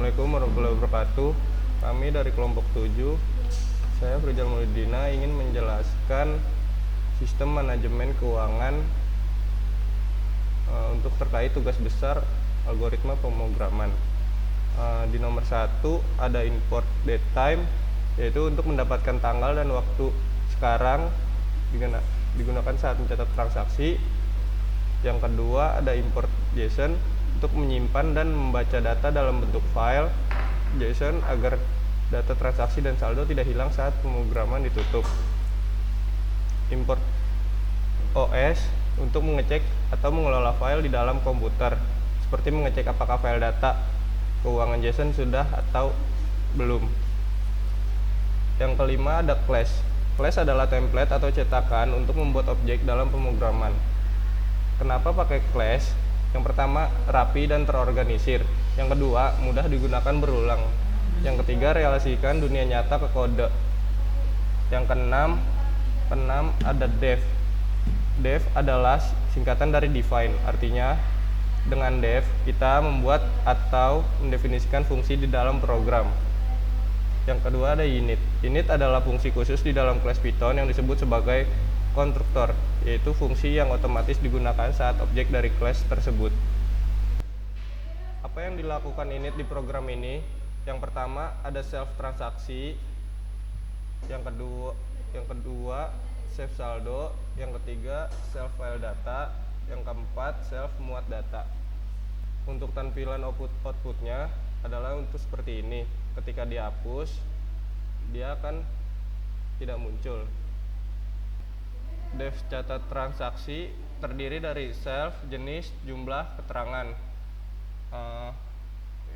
Assalamualaikum warahmatullahi wabarakatuh. Kami dari kelompok 7, saya Frijal Mulidina ingin menjelaskan sistem manajemen keuangan untuk terkait tugas besar algoritma pemrograman. Di nomor 1 ada import date time, yaitu untuk mendapatkan tanggal dan waktu sekarang digunakan saat mencatat transaksi. Yang kedua ada import JSON untuk menyimpan dan membaca data dalam bentuk file JSON agar data transaksi dan saldo tidak hilang saat pemrograman ditutup. Import OS untuk mengecek atau mengelola file di dalam komputer, seperti mengecek apakah file data keuangan JSON sudah atau belum. Yang kelima ada class. Class adalah template atau cetakan untuk membuat objek dalam pemrograman. Kenapa pakai class? Yang pertama, rapi dan terorganisir. Yang kedua, mudah digunakan berulang. Yang ketiga, relasikan dunia nyata ke kode. Yang keenam ada def. Def adalah singkatan dari define. Artinya, dengan def kita membuat atau mendefinisikan fungsi di dalam program. Yang kedua ada init. Init adalah fungsi khusus di dalam kelas Python yang disebut sebagai konstruktor, yaitu fungsi yang otomatis digunakan saat objek dari kelas tersebut. Apa yang dilakukan init di program ini? Yang pertama ada self transaksi, yang kedua save saldo, yang ketiga self file data, yang keempat self muat data. Untuk tampilan outputnya adalah untuk seperti ini. Ketika dihapus, dia akan tidak muncul. Def catat transaksi terdiri dari self, jenis, jumlah, keterangan.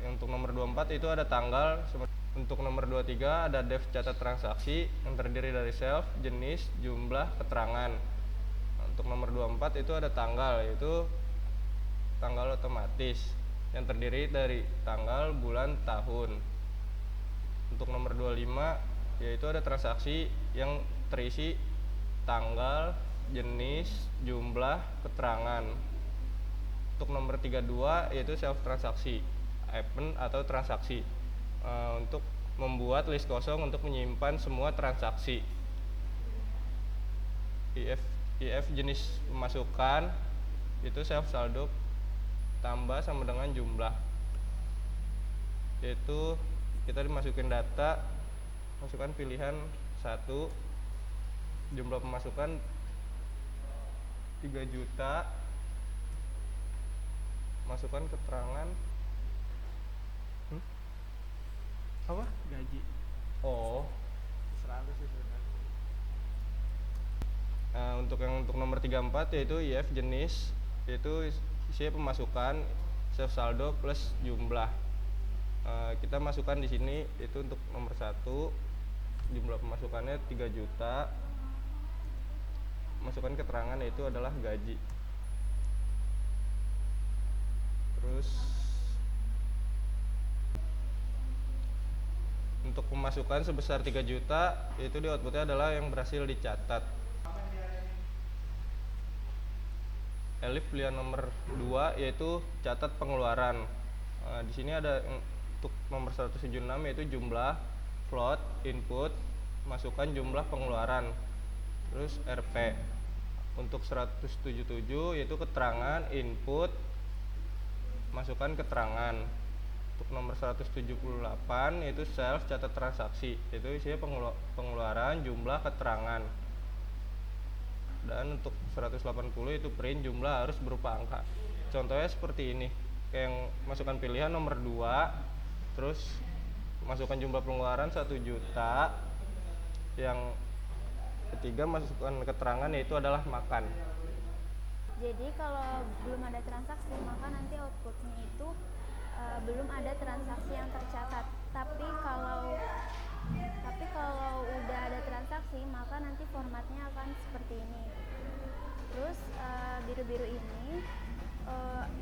Untuk nomor 24 itu ada tanggal. Untuk nomor 23 ada def catat transaksi yang terdiri dari self, jenis, jumlah, keterangan. Untuk nomor 24 itu ada tanggal, yaitu tanggal otomatis yang terdiri dari tanggal, bulan, tahun. Untuk nomor 25 yaitu ada transaksi yang terisi tanggal, jenis, jumlah, keterangan. Untuk nomor 32 yaitu self transaksi, event atau transaksi, untuk membuat list kosong untuk menyimpan semua transaksi. if jenis pemasukan itu self saldo tambah sama dengan jumlah, yaitu kita dimasukin data, masukkan pilihan 1, jumlah pemasukan 3 juta, masukkan keterangan apa? Gaji. Oh. Terserah lu sih sebenarnya. Untuk nomor 34 yaitu if jenis, yaitu isinya pemasukan, self saldo plus jumlah. Kita masukkan di sini itu untuk nomor 1, jumlah pemasukannya 3 juta, masukkan keterangan yaitu adalah gaji. Terus untuk pemasukan sebesar 3 juta itu di outputnya adalah yang berhasil dicatat. Elif pilihan nomor 2 yaitu catat pengeluaran. Di sini ada untuk nomor 176 yaitu jumlah, float, input, masukkan jumlah pengeluaran. Terus RP. Untuk 177 yaitu keterangan, input, masukkan keterangan. Untuk nomor 178 yaitu self catat transaksi, yaitu isinya pengeluaran, jumlah, keterangan. Dan untuk 180 itu print, jumlah harus berupa angka. Contohnya seperti ini, kayak yang masukkan pilihan nomor 2, terus masukkan jumlah pengeluaran 1 juta, yang ketiga masukkan keterangan yaitu adalah makan. Jadi kalau belum ada transaksi maka nanti outputnya itu belum ada transaksi yang tercatat. Tapi kalau udah ada transaksi maka nanti formatnya akan seperti ini. Terus biru-biru ini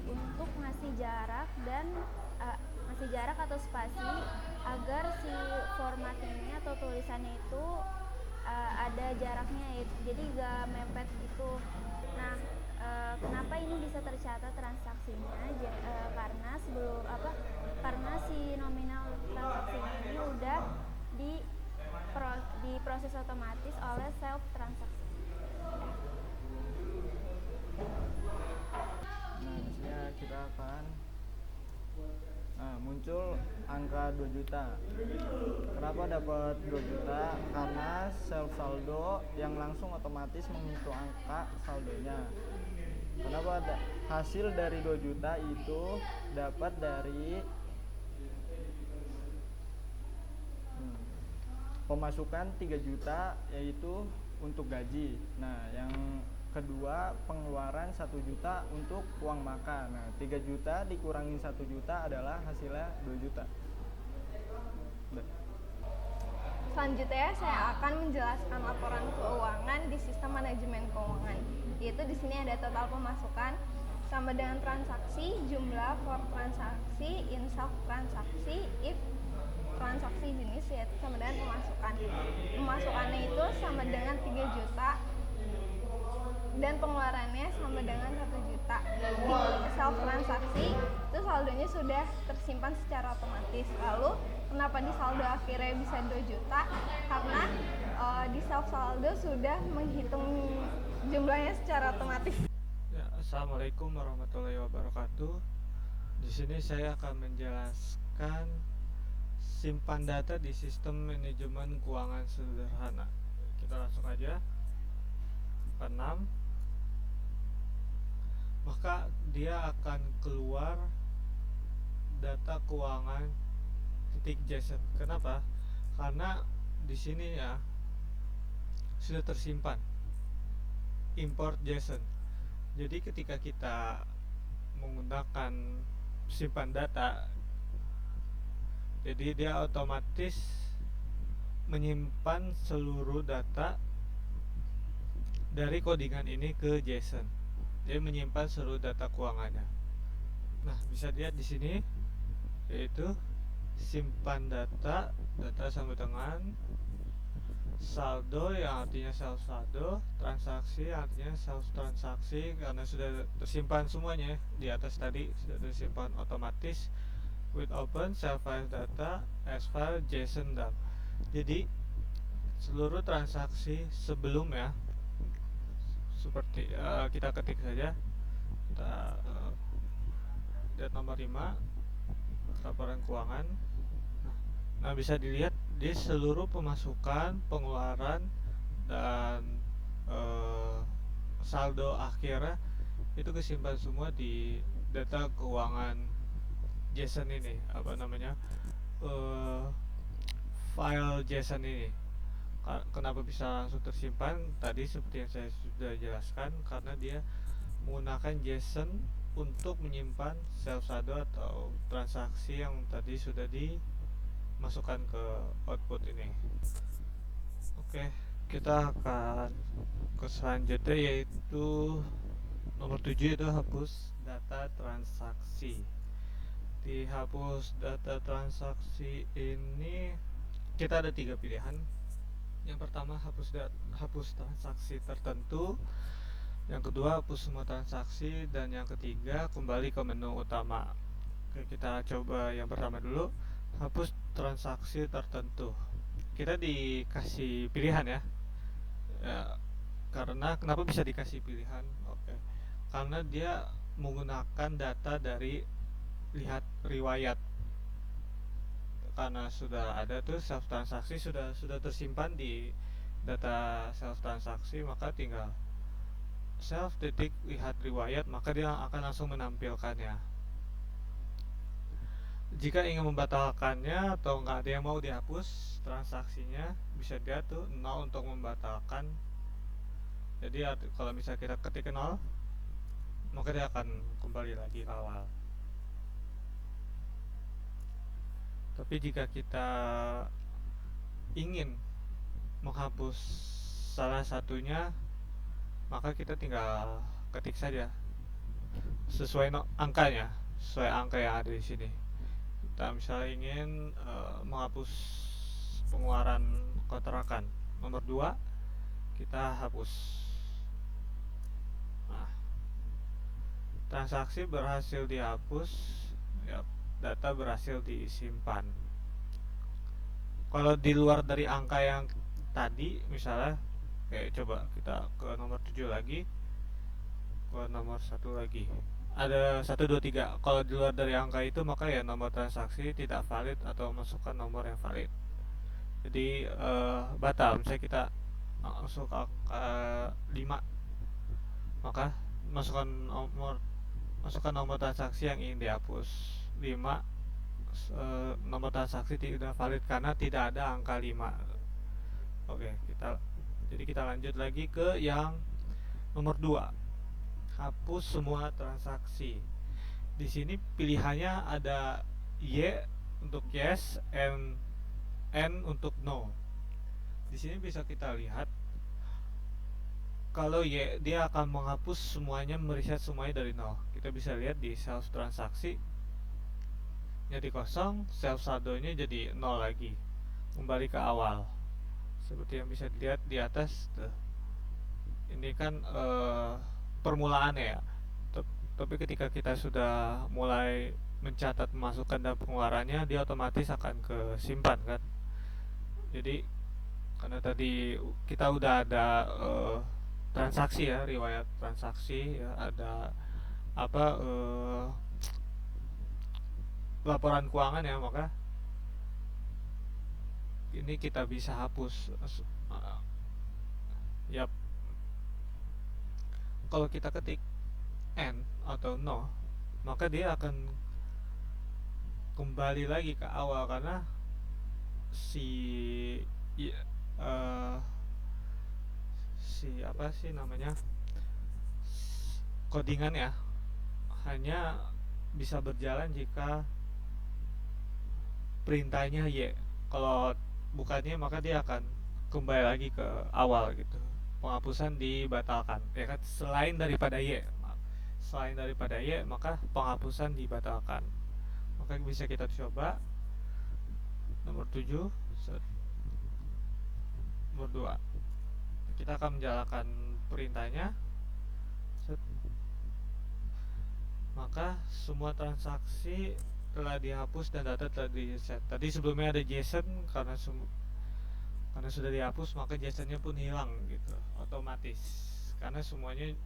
untuk ngasih jarak dan ngasih jarak atau spasi agar si formattingnya atau tulisannya itu ada jaraknya, jadi gak mepet gitu. Nah kenapa ini bisa tercatat transaksinya? Karena si nominal transaksinya ini udah diproses otomatis oleh self transaksi. Nah, misalnya kita akan muncul angka 2 juta. Kenapa dapat 2 juta? Karena self saldo yang langsung otomatis menghitung angka saldonya. Kenapa hasil dari 2 juta itu dapat dari pemasukan 3 juta yaitu untuk gaji. Nah, yang kedua pengeluaran 1 juta untuk uang makan. Nah, 3 juta dikurangin 1 juta adalah hasilnya 2 juta. Selanjutnya saya akan menjelaskan laporan keuangan di sistem manajemen keuangan. Yaitu di sini ada total pemasukan sama dengan transaksi, jumlah for transaksi, insaf transaksi, if transaksi jenis, yaitu sama dengan pemasukan. Pemasukannya itu sama dengan 3 juta dan pengeluarannya sama dengan 1 juta. Di self transaksi itu saldonya sudah tersimpan secara otomatis. Lalu kenapa di saldo akhirnya bisa 2 juta? Karena di self saldo sudah menghitung jumlahnya secara otomatis. Ya, Assalamualaikum warahmatullahi wabarakatuh. Di sini saya akan menjelaskan simpan data di sistem manajemen keuangan sederhana. Kita langsung aja. 6. Maka dia akan keluar data keuangan .json. Kenapa? Karena di sini ya sudah tersimpan import JSON. Jadi ketika kita menggunakan simpan data, jadi dia otomatis menyimpan seluruh data dari codingan ini ke JSON. Dia menyimpan seluruh data keuangannya. Nah, bisa dilihat di sini yaitu simpan data sama dengan saldo yang artinya self saldo, transaksi yang artinya self transaksi, karena sudah tersimpan semuanya di atas tadi, sudah tersimpan otomatis with open self file data as file JSON dump. Jadi seluruh transaksi sebelumnya seperti kita ketik saja, kita lihat nomor 5 laporan keuangan. Nah, bisa dilihat di seluruh pemasukan, pengeluaran, dan saldo akhirnya itu kesimpan semua di data keuangan JSON ini, file JSON ini. Kenapa bisa langsung tersimpan? Tadi seperti yang saya sudah jelaskan, karena dia menggunakan JSON untuk menyimpan self saldo atau transaksi yang tadi sudah dimasukkan ke output ini. Oke, kita akan ke selanjutnya, yaitu nomor 7, itu hapus data transaksi. Di hapus data transaksi ini kita ada 3 pilihan. Yang pertama hapus transaksi tertentu, yang kedua hapus semua transaksi, dan yang ketiga kembali ke menu utama. Oke, kita coba yang pertama dulu, hapus transaksi tertentu. Kita dikasih pilihan ya, karena kenapa bisa dikasih pilihan? Oke, karena dia menggunakan data dari lihat riwayat. Karena sudah ada tuh self transaksi, sudah tersimpan di data self transaksi, maka tinggal self titik lihat riwayat, maka dia akan langsung menampilkannya. Jika ingin membatalkannya atau nggak ada yang mau dihapus transaksinya, bisa dia tuh 0 untuk membatalkan. Jadi kalau misalnya kita ketik 0, maka dia akan kembali lagi ke awal. Tapi jika kita ingin menghapus salah satunya, maka kita tinggal ketik saja sesuai angkanya, sesuai angka yang ada di sini. Kita misalnya ingin menghapus pengeluaran kontrakan nomor 2, kita hapus. Nah, transaksi berhasil dihapus, ya, data berhasil disimpan. Kalau di luar dari angka yang tadi, misalnya kayak coba kita ke nomor 7 lagi, ke nomor 1 lagi, ada 1 2 3. Kalau di luar dari angka itu maka ya nomor transaksi tidak valid atau masukkan nomor yang valid. Jadi batal. Misalnya kita masuk angka 5, maka masukkan nomor transaksi yang ingin dihapus. 5, nomor transaksi tidak valid karena tidak ada angka 5. Oke, jadi kita lanjut lagi ke yang nomor 2. Hapus semua transaksi. Di sini pilihannya ada Y untuk yes and N untuk no. Di sini bisa kita lihat kalau Y dia akan menghapus semuanya, mereset semuanya dari nol. Kita bisa lihat di self transaksi jadi kosong, self saldonya jadi nol lagi, kembali ke awal. Seperti yang bisa dilihat di atas tuh. Ini kan permulaannya ya. Tapi ketika kita sudah mulai mencatat pemasukan dan pengeluarannya, dia otomatis akan ke simpan kan. Jadi karena tadi kita udah ada transaksi ya, riwayat transaksi ya, ada apa laporan keuangan ya, maka ini kita bisa hapus. Yap. Kalau kita ketik N atau no, maka dia akan kembali lagi ke awal karena si apa sih namanya, codingan ya, hanya bisa berjalan jika perintahnya Y. Kalau bukannya maka dia akan kembali lagi ke awal gitu. Penghapusan dibatalkan ya kan, selain daripada Y maka penghapusan dibatalkan. Maka bisa kita coba nomor 7, nomor 2. Kita akan menjalankan perintahnya. Maka semua transaksi telah dihapus dan data telah di-reset. Tadi sebelumnya ada JSON, karena sudah dihapus maka JSON-nya pun hilang gitu, otomatis. Karena semuanya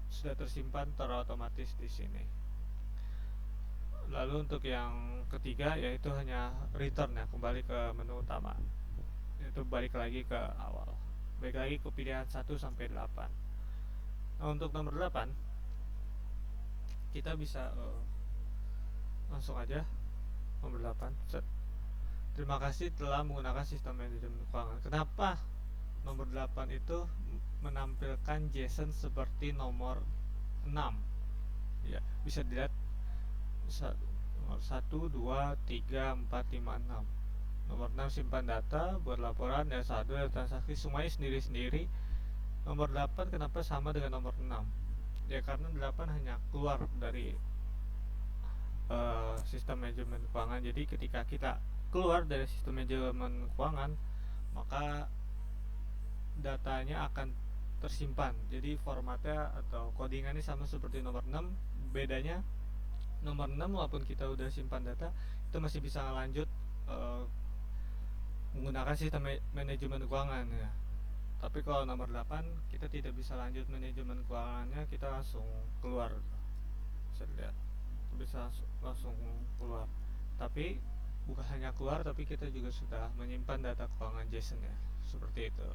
sudah tersimpan terotomatis di sini. Lalu untuk yang ketiga yaitu hanya return ya, kembali ke menu utama. Itu balik lagi ke awal. Balik lagi ke pilihan 1 sampai 8. Nah, untuk nomor 8 kita bisa langsung aja nomor 8. Set. Terima kasih telah menggunakan sistem manajemen keuangan. Kenapa nomor 8 itu menampilkan JSON seperti nomor 6? Ya, bisa dilihat nomor 1, 2, 3, 4, 5, 6. Nomor 6 simpan data, buat laporan, dan saldo dan transaksi semuanya sendiri-sendiri. Nomor 8 kenapa sama dengan nomor 6? Ya karena 8 hanya keluar dari sistem manajemen keuangan. Jadi ketika kita keluar dari sistem manajemen keuangan, maka datanya akan tersimpan. Jadi formatnya atau codingannya sama seperti nomor 6. Bedanya nomor 6 walaupun kita udah simpan data, itu masih bisa lanjut menggunakan sistem manajemen keuangan ya. Tapi kalau nomor 8 kita tidak bisa lanjut manajemen keuangannya, kita langsung keluar. Bisa lihat, bisa langsung keluar. Tapi bukan hanya keluar, tapi kita juga sudah menyimpan data keuangan JSON ya. Seperti itu.